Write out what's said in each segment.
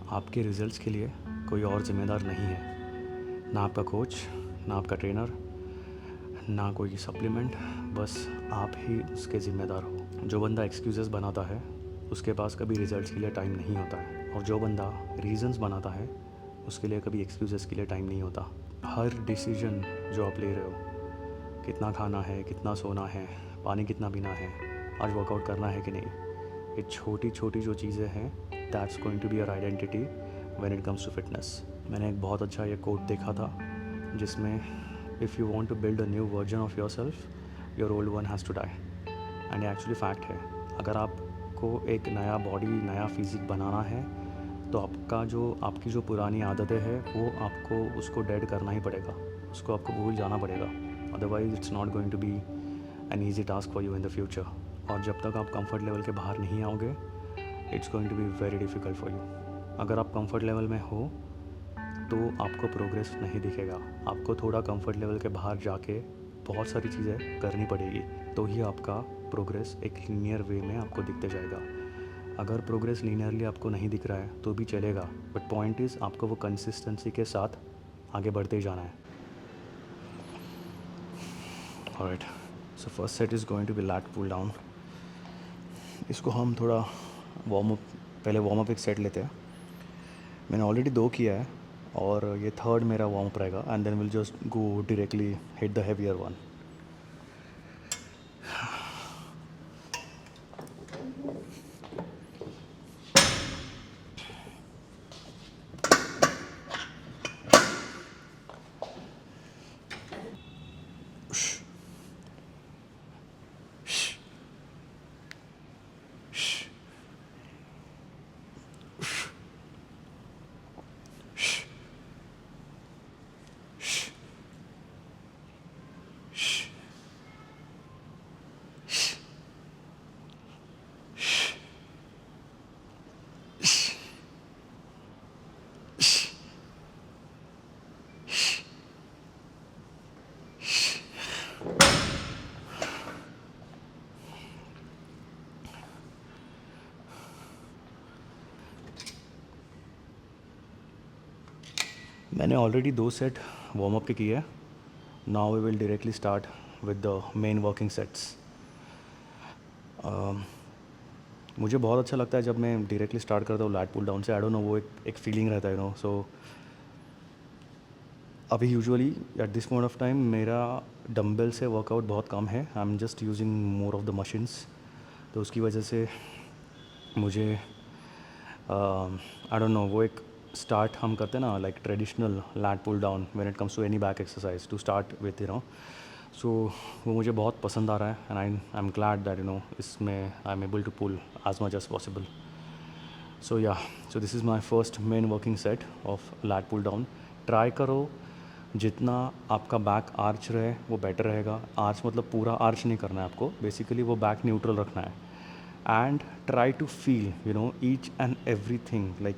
आपके रिजल्ट्स के लिए कोई और ज़िम्मेदार नहीं है, ना आपका कोच, ना आपका ट्रेनर, ना कोई सप्लीमेंट, बस आप ही उसके ज़िम्मेदार हो। जो बंदा एक्सक्यूज़ेस बनाता है उसके पास कभी रिजल्ट्स के लिए टाइम नहीं होता है, और जो बंदा रीज़न्स बनाता है उसके लिए कभी एक्सक्यूज़ेस के लिए टाइम नहीं होता। हर डिसीजन जो आप ले रहे हो, कितना खाना है, कितना सोना है, पानी कितना पीना है, आज वर्कआउट करना है कि नहीं, ये छोटी छोटी जो चीज़ें हैं, that's going to be your identity when it comes to fitness. मैंने एक बहुत अच्छा ये कोट देखा था जिसमें if you want to build a new version of yourself, your old one has to die. And ये एक्चुअली फैक्ट है। अगर आपको एक नया बॉडी, नया फिज़िक बनाना है तो आपकी जो पुरानी आदतें हैं वो आपको उसको डेड करना ही पड़ेगा, उसको आपको भूल जाना पड़ेगा। Otherwise it's not going to be an easy task for you in the future. और जब तक आप कंफर्ट लेवल के बाहर नहीं आओगे, it's going to be very difficult for you. अगर आप कंफर्ट लेवल में हो तो आपको प्रोग्रेस नहीं दिखेगा। आपको थोड़ा कंफर्ट लेवल के बाहर जाके बहुत सारी चीज़ें करनी पड़ेगी, तो ही आपका प्रोग्रेस एक लीनियर वे में आपको दिखते जाएगा। अगर प्रोग्रेस लीनियरली आपको नहीं दिख रहा है तो भी चलेगा, बट पॉइंट इज़ आपको वो कंसिस्टेंसी के साथ आगे बढ़ते ही जाना है। Alright, so first set is going to be lat pull down. इसको हम थोड़ा पहले वार्म अप एक सेट लेते हैं। मैंने ऑलरेडी 2 किया है और ये थर्ड मेरा वार्म अप रहेगा, and then will just go directly hit the heavier one. मैंने ऑलरेडी 2 सेट वार्म अप के किए हैं। Now we will directly start with the main working sets. मुझे बहुत अच्छा लगता है जब मैं डायरेक्टली स्टार्ट करता हूँ लैट पुल डाउन से। आई डोंट नो, वो एक फीलिंग रहता है, यू नो। सो अभी usually at this point of time मेरा डंबल से वर्कआउट बहुत कम है। I am just using more of the machines, तो उसकी वजह से मुझे आई डोंट नो, वो एक स्टार्ट हम करते हैं ना, like traditional lat pull down when it comes to any back exercise to start with, you know. So वो मुझे बहुत पसंद आ रहा है, and I am glad that, you know, इसमें I am able to pull as much as possible. So ya, so this is my first main working set of lat pull down. Try करो जितना आपका back arch रहे वो better रहेगा। Arch मतलब पूरा arch नहीं करना है आपको, बेसिकली वो बैक न्यूट्रल रखना है। And try to feel, you know, each and every thing. Like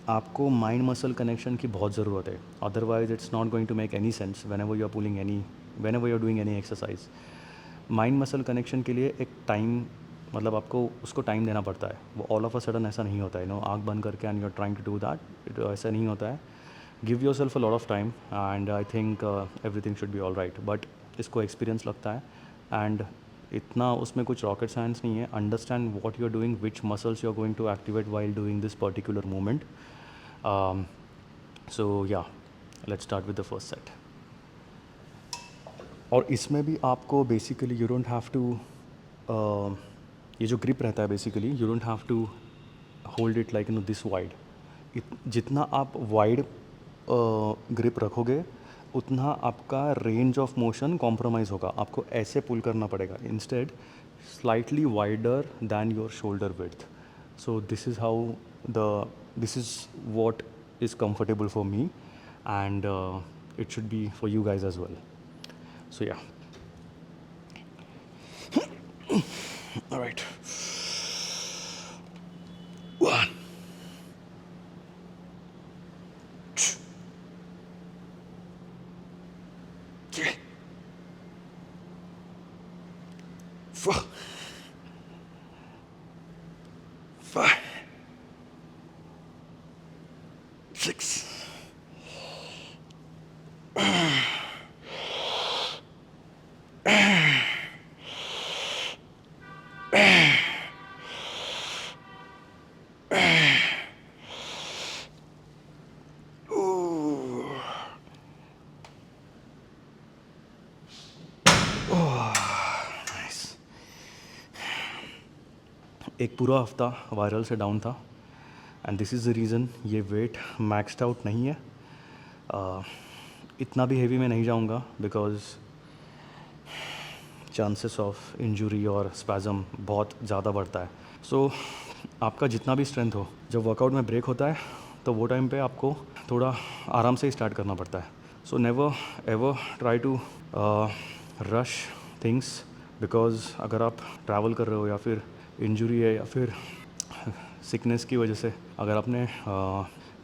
आपको माइंड मसल कनेक्शन की बहुत ज़रूरत है, otherwise it's not going to make any sense whenever you are pulling whenever you are doing any exercise. Mind muscle connection के लिए एक time, मतलब आपको उसको टाइम देना पड़ता है। वो ऑल ऑफ अ सडन ऐसा नहीं होता है, नो, आँख बंद करके and you are trying to do that, ऐसा नहीं होता है। Give yourself a lot of time and I think everything should be all right. But इसको एक्सपीरियंस लगता है, एंड इतना उसमें कुछ रॉकेट साइंस नहीं है। Understand what you are doing, which muscles you are going to activate while doing this particular movement. So ya, let's start with the first set. और इसमें भी आपको basically you don't have to, ये जो grip रहता है basically, you don't have to hold it like, you know, this wide. जितना आप वाइड ग्रिप रखोगे उतना आपका रेंज ऑफ मोशन कॉम्प्रोमाइज़ होगा। आपको ऐसे पुल करना पड़ेगा, instead slightly wider then your shoulder width. So this is what is comfortable for me, and it should be for you guys as well. So yeah, all right, 1, 2, 3, 4, 5, 6. एक पूरा हफ्ता viral से down था and this is the reason ये wait maxed out नहीं है. इतना भी हेवी में नहीं जाऊंगा बिकॉज़ चांसेस ऑफ इंजरी और स्पैज़म बहुत ज़्यादा बढ़ता है. सो आपका जितना भी स्ट्रेंथ हो, जब वर्कआउट में ब्रेक होता है तो वो टाइम पे आपको थोड़ा आराम से ही स्टार्ट करना पड़ता है. So never ever try to rush things, because अगर आप ट्रैवल कर रहे हो या फिर इंजरी है या फिर सिकनेस की वजह से अगर आपने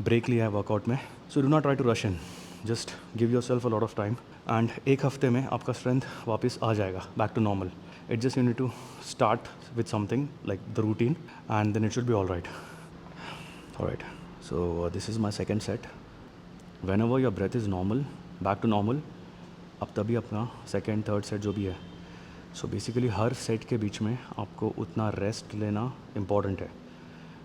ब्रेक लिया है वर्कआउट में, so do not try to rush in. Just give yourself a lot of time and एक हफ्ते में आपका स्ट्रेंथ वापस आ जाएगा back to normal. It just you need to start with something like the routine and then it should be all right. Alright, so this is my second set. Whenever your breath is normal, back to normal, अब तभी अपना second third set जो भी है. So basically हर set के बीच में आपको उतना रेस्ट लेना इम्पॉर्टेंट है.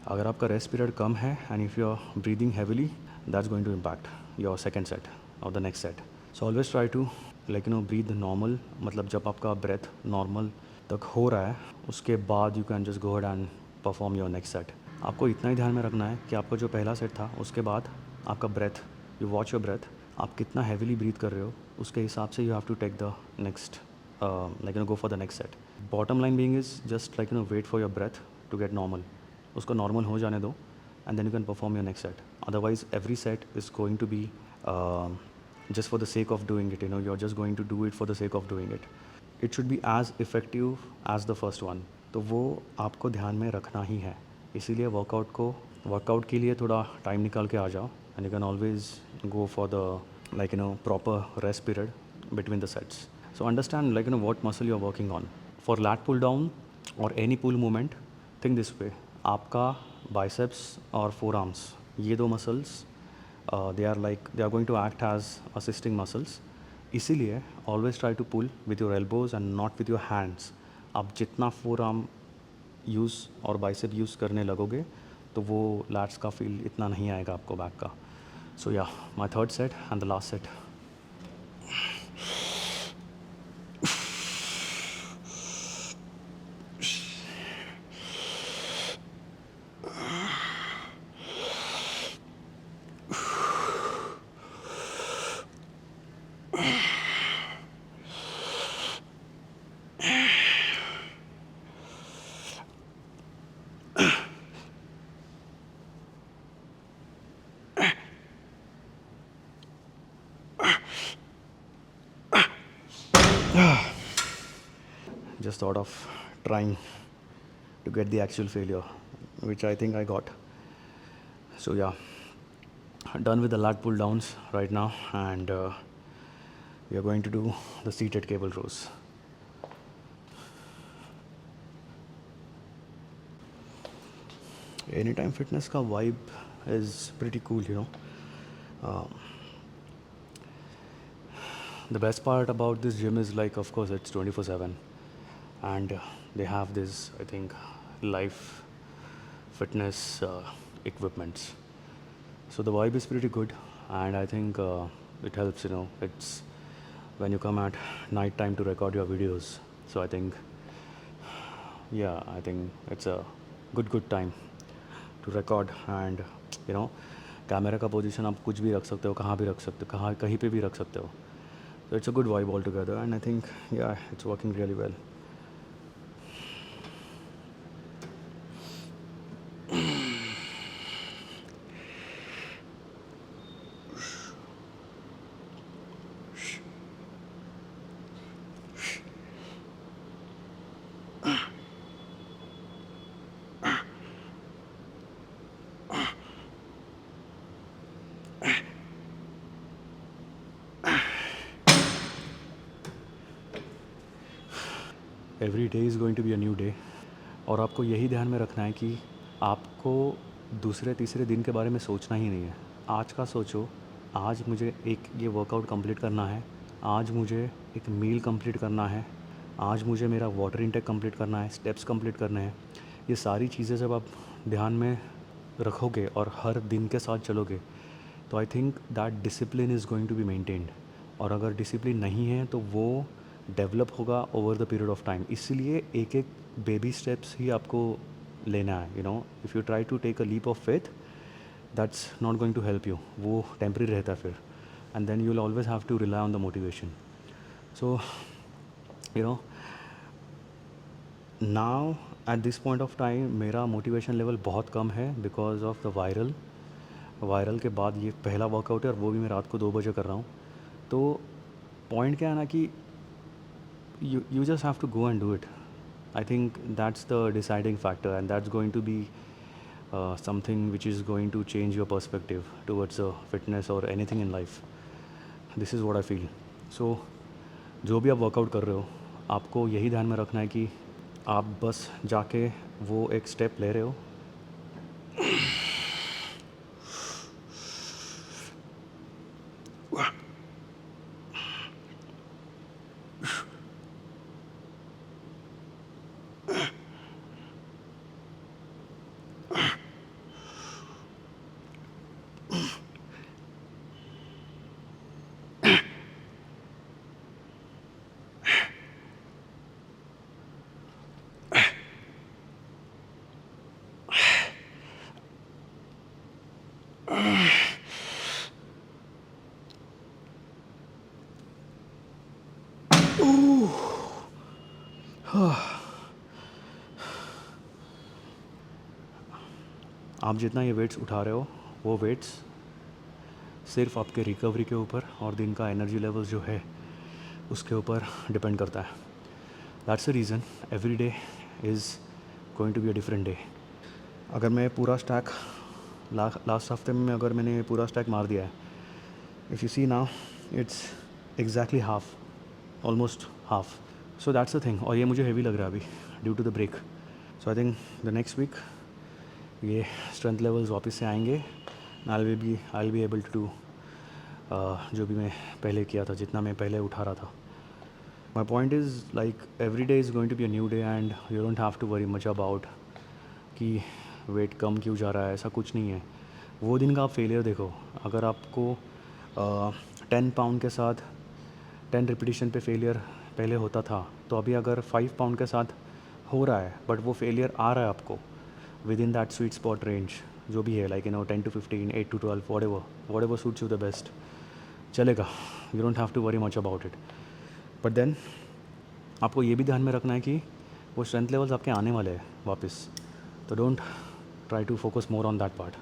अगर आपका रेस्ट पीरियड कम है and if you are breathing heavily, that's going to impact your second set और the next set. So always try to breathe normal. मतलब जब आपका ब्रेथ नॉर्मल तक हो रहा है उसके बाद you can just go ahead and perform your next set. आपको इतना ही ध्यान में रखना है कि आपका जो पहला सेट था उसके बाद आपका breath, you watch your breath, आप कितना हैविली ब्रीथ कर रहे हो उसके हिसाब से you have to take the next go for the next set. Bottom line being is just wait for your breath to get normal. उसको नॉर्मल हो जाने दो and then you can perform your next set. Otherwise every set is going to be just for the sake of doing it. You're just going to do it for the sake of doing it. It should be as effective as the first one. तो वो आपको ध्यान में रखना ही है. इसीलिए workout के लिए थोड़ा टाइम निकाल के आ जाओ and you can always go for the proper rest period between the sets. So understand what muscle you are working on. For lat pull down or any pull movement, think this way. आपका biceps और forearms, ये दो muscles they are going to act as assisting muscles. इसीलिए always try to pull with your elbows and not with your hands. आप जितना forearm use और bicep use करने लगोगे तो वो लैट्स का फील इतना नहीं आएगा आपको बैक का. सो या my third set and the last set. Just thought of trying to get the actual failure, which I think I got. So yeah, done with the lat pull downs right now, and we are going to do the seated cable rows. Anytime Fitness का vibe is pretty cool. The best part about this gym is of course it's 24/7, and they have this, I think, live fitness equipments. So the vibe is pretty good, and I think it helps. It's when you come at night time to record your videos. So I think it's a good time to record, and camera का position आप कुछ भी रख सकते हो, कहाँ भी रख सकते हो, कहीं पे भी रख सकते हो. So it's a good vibe altogether, and I think it's working really well. Every day is going to be a new day. और आपको यही ध्यान में रखना है कि आपको दूसरे तीसरे दिन के बारे में सोचना ही नहीं है. आज का सोचो, आज मुझे एक ये वर्कआउट कंप्लीट करना है, आज मुझे एक मील कंप्लीट करना है, आज मुझे मेरा वाटर इनटेक कंप्लीट करना है, स्टेप्स कंप्लीट करने हैं। ये सारी चीज़ें जब आप ध्यान में रखोगे और हर दिन के साथ चलोगे, तो I think that discipline is going to be maintained. और अगर डिसिप्लिन नहीं है तो वो डेवलप होगा over the period of time. इसीलिए एक एक बेबी स्टेप्स ही आपको लेना है। If you try to take a leap of faith, that's not going to help you. वो टेम्प्रेरी रहता है फिर, and then you will always have to rely on the motivation. So now eight this point of time मेरा motivation level बहुत कम है because of the viral के बाद ये पहला वर्कआउट है, और वो भी मैं रात को 2 बजे कर रहा हूँ। तो पॉइंट क्या है ना कि you just have to go and do it. I think that's the deciding factor, and that's going to be something which is going to change your perspective towards fitness or anything in life. This is what I feel. So जो भी आप workout कर रहे हो, आपको यही ध्यान में रखना है कि आप बस जाके वो एक स्टेप ले रहे हो। आप जितना ये वेट्स उठा रहे हो, वो वेट्स सिर्फ आपके रिकवरी के ऊपर और दिन का एनर्जी लेवल्स जो है उसके ऊपर डिपेंड करता है। That's the reason every day is going to be a different day. अगर मैं पूरा स्टैक लास्ट हफ्ते में अगर मैंने पूरा स्टैक मार दिया है, if you see now it's exactly half, almost half. So that's the thing. और ये मुझे हेवी लग रहा है अभी due to the break. So I think the next week ये स्ट्रेंथ लेवल्स वापस से आएंगे। I will be able to जो भी मैं पहले किया था, जितना मैं पहले उठा रहा था। My point is like every day is going to be a new day, and you don't have to worry much about कि वेट कम क्यों जा रहा है। ऐसा कुछ नहीं है। वो दिन का आप फेलियर देखो। अगर आपको 10 पाउंड के साथ 10 रिपीटिशन पे फेलियर पहले होता था, तो अभी अगर 5 पाउंड के साथ हो रहा है बट वो फेलियर आ रहा है आपको with in that sweet spot range जो भी है, like 10 to 15, 8 to 12, whatever suits you the best, चलेगा। You don't have to worry much about it. But then आपको ये भी ध्यान में रखना है कि वो स्ट्रेंथ लेवल्स आपके आने वाले हैं वापस। तो don't try to focus more on that part.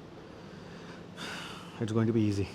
It's going to be easy.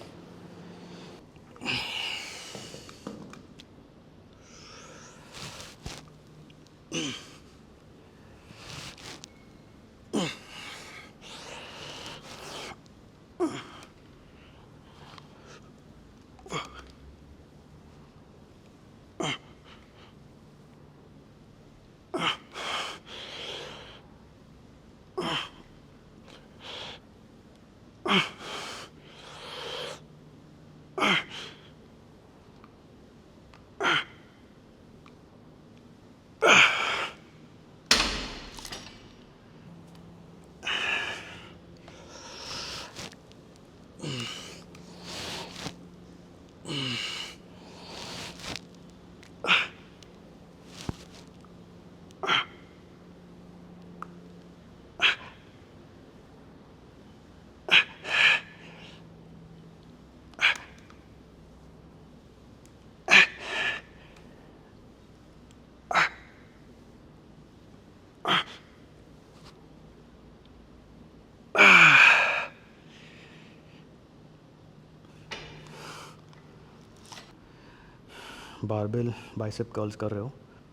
Barbell bicep curls कर रहे हो,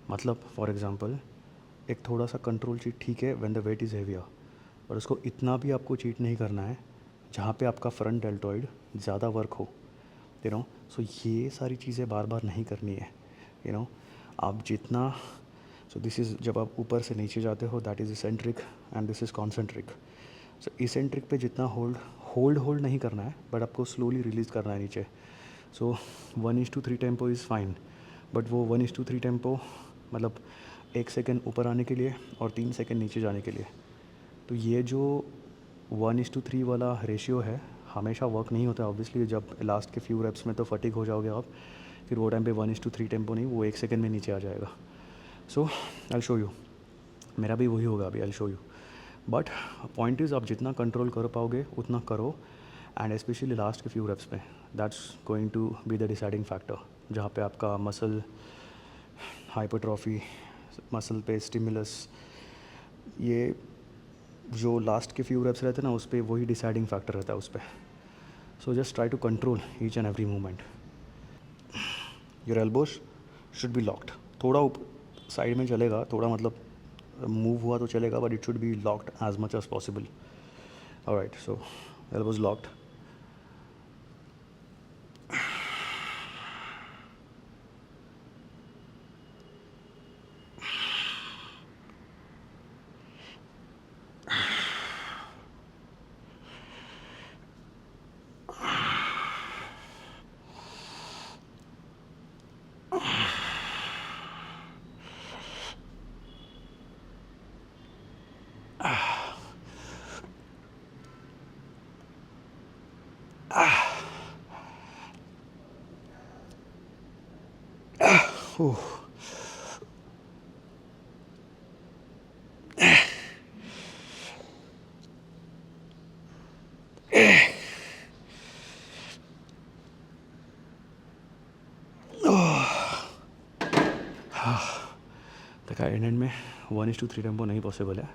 मतलब फॉर एग्जांपल एक थोड़ा सा कंट्रोल चीट ठीक है when the weight is heavier, और उसको इतना भी आपको चीट नहीं करना है जहाँ पे आपका फ्रंट डेल्टॉइड ज़्यादा वर्क हो। सो ये सारी चीज़ें बार बार नहीं करनी है। आप जितना सो दिस इज़ जब आप ऊपर से नीचे जाते हो that is eccentric and this is concentric. So eccentric पे जितना होल्ड होल्ड नहीं करना है, बट आपको स्लोली रिलीज़ करना है नीचे. सो 1:3 टेम्पो इज़ फाइन, बट वो 1:3 टेम्पो मतलब 1 सेकेंड ऊपर आने के लिए और 3 सेकेंड नीचे जाने के लिए. तो ये जो 1:3 वाला रेशियो है हमेशा वर्क नहीं होता है ऑब्वियसली. जब लास्ट के फ्यू रेप्स में तो फटीग हो जाओगे आप, फिर वो टाइम पे 1:3 टेम्पो नहीं, वो 1 सेकेंड में नीचे आ जाएगा. सो आई शो यू, मेरा भी वही होगा अभी, I show you. But point is आप जितना कंट्रोल कर पाओगे उतना करो, एंड स्पेशली लास्ट के फ्यू रेप्स में that's going to be the deciding factor, जहाँ पे आपका मसल हाइपरट्रॉफी, मसल पे स्टिमुलस, ये जो लास्ट के फ्यू रेप्स रहते हैं ना उस पर वही डिसाइडिंग फैक्टर रहता है उस पर. So just try to control each and every movement. Your elbows should be locked. थोड़ा साइड में चलेगा, थोड़ा मतलब मूव हुआ तो चलेगा, but it should be locked as much as possible. Alright, so elbows locked. देखा, एंड में 1:3 टेम्पो नहीं पॉसिबल है,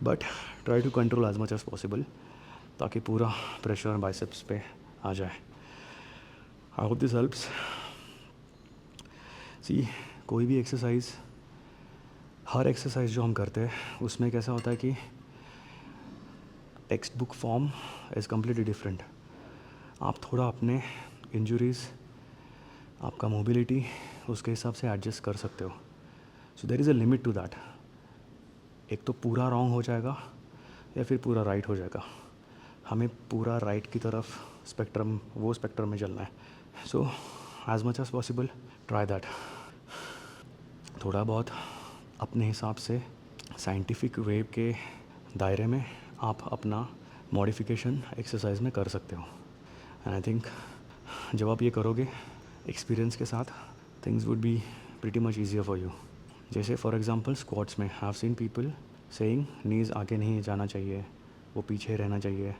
but try to control as much as possible ताकि पूरा प्रेशर बाइसेप्स पे आ जाए. I hope this helps. See, कोई भी एक्सरसाइज, हर एक्सरसाइज जो हम करते हैं उसमें कैसा होता है कि text book form is completely different. आप थोड़ा अपने इंजरीज़, आपका मोबिलिटी उसके हिसाब से एडजस्ट कर सकते हो. So there is a limit to that. एक तो पूरा रॉन्ग हो जाएगा या फिर पूरा राइट हो जाएगा. हमें पूरा राइट की तरफ स्पेक्ट्रम, वो स्पेक्ट्रम में चलना है. So as much as possible try that. थोड़ा बहुत अपने हिसाब से साइंटिफिक वे के दायरे में आप अपना मॉडिफिकेशन एक्सरसाइज में कर सकते हो. एंड आई थिंक जब आप ये करोगे एक्सपीरियंस के साथ, things would be pretty much easier for you. जैसे फॉर एग्जांपल स्क्वाट्स में have seen people saying knees आगे नहीं जाना चाहिए, वो पीछे रहना चाहिए,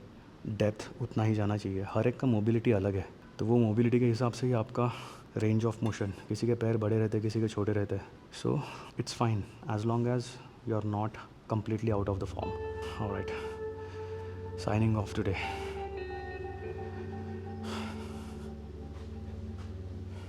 डेप्थ उतना ही जाना चाहिए. हर एक का मोबिलिटी अलग है, तो वो मोबिलिटी के हिसाब से ही आपका रेंज ऑफ मोशन, किसी के पैर बड़े रहते हैं, किसी के छोटे रहते हैं. So it's fine as long as you are not completely out of the form. All right, signing off today.